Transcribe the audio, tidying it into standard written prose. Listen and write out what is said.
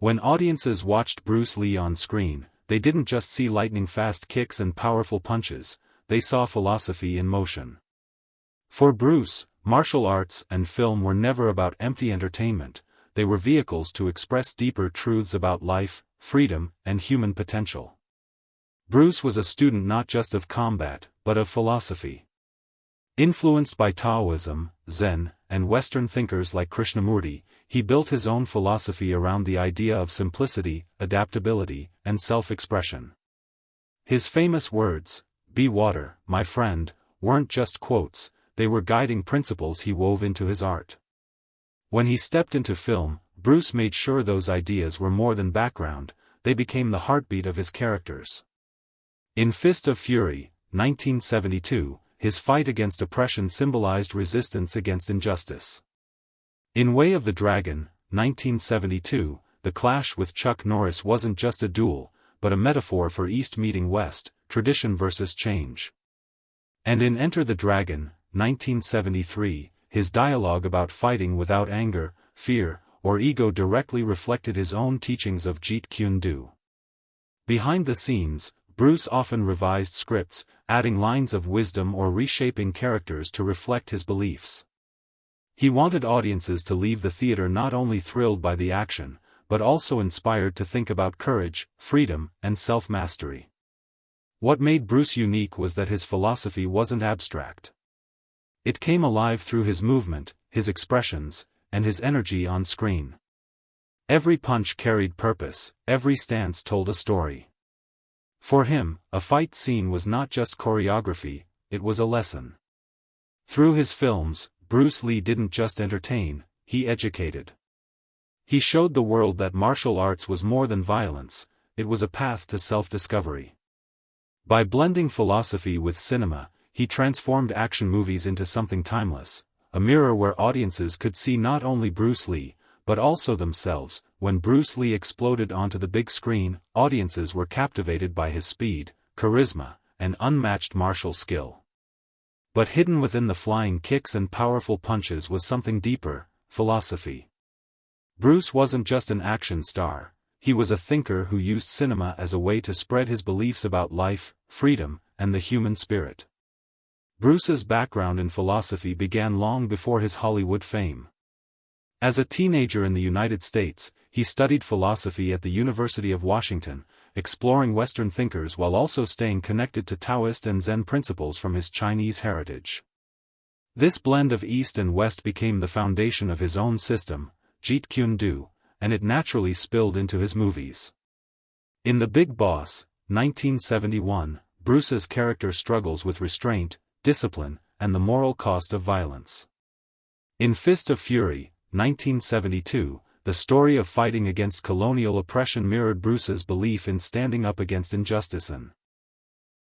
When audiences watched Bruce Lee on screen, they didn't just see lightning-fast kicks and powerful punches, they saw philosophy in motion. For Bruce, martial arts and film were never about empty entertainment, they were vehicles to express deeper truths about life, freedom, and human potential. Bruce was a student not just of combat, but of philosophy. Influenced by Taoism, Zen, and Western thinkers like Krishnamurti, he built his own philosophy around the idea of simplicity, adaptability, and self-expression. His famous words, "Be water, my friend," weren't just quotes, they were guiding principles he wove into his art. When he stepped into film, Bruce made sure those ideas were more than background, they became the heartbeat of his characters. In Fist of Fury, 1972, his fight against oppression symbolized resistance against injustice. In Way of the Dragon, 1972, the clash with Chuck Norris wasn't just a duel, but a metaphor for East meeting West, tradition versus change. And in Enter the Dragon, 1973, his dialogue about fighting without anger, fear, or ego directly reflected his own teachings of Jeet Kune Do. Behind the scenes, Bruce often revised scripts, adding lines of wisdom or reshaping characters to reflect his beliefs. He wanted audiences to leave the theater not only thrilled by the action, but also inspired to think about courage, freedom, and self-mastery. What made Bruce unique was that his philosophy wasn't abstract. It came alive through his movement, his expressions, and his energy on screen. Every punch carried purpose, every stance told a story. For him, a fight scene was not just choreography, it was a lesson. Through his films, Bruce Lee didn't just entertain, he educated. He showed the world that martial arts was more than violence, it was a path to self-discovery. By blending philosophy with cinema, he transformed action movies into something timeless, a mirror where audiences could see not only Bruce Lee, but also themselves. When Bruce Lee exploded onto the big screen, audiences were captivated by his speed, charisma, and unmatched martial skill. But hidden within the flying kicks and powerful punches was something deeper, philosophy. Bruce wasn't just an action star, he was a thinker who used cinema as a way to spread his beliefs about life, freedom, and the human spirit. Bruce's background in philosophy began long before his Hollywood fame. As a teenager in the United States, he studied philosophy at the University of Washington, exploring Western thinkers while also staying connected to Taoist and Zen principles from his Chinese heritage. This blend of East and West became the foundation of his own system, Jeet Kune Do, and it naturally spilled into his movies. In The Big Boss, 1971, Bruce's character struggles with restraint, discipline, and the moral cost of violence. In Fist of Fury, 1972, the story of fighting against colonial oppression mirrored Bruce's belief in standing up against injustice and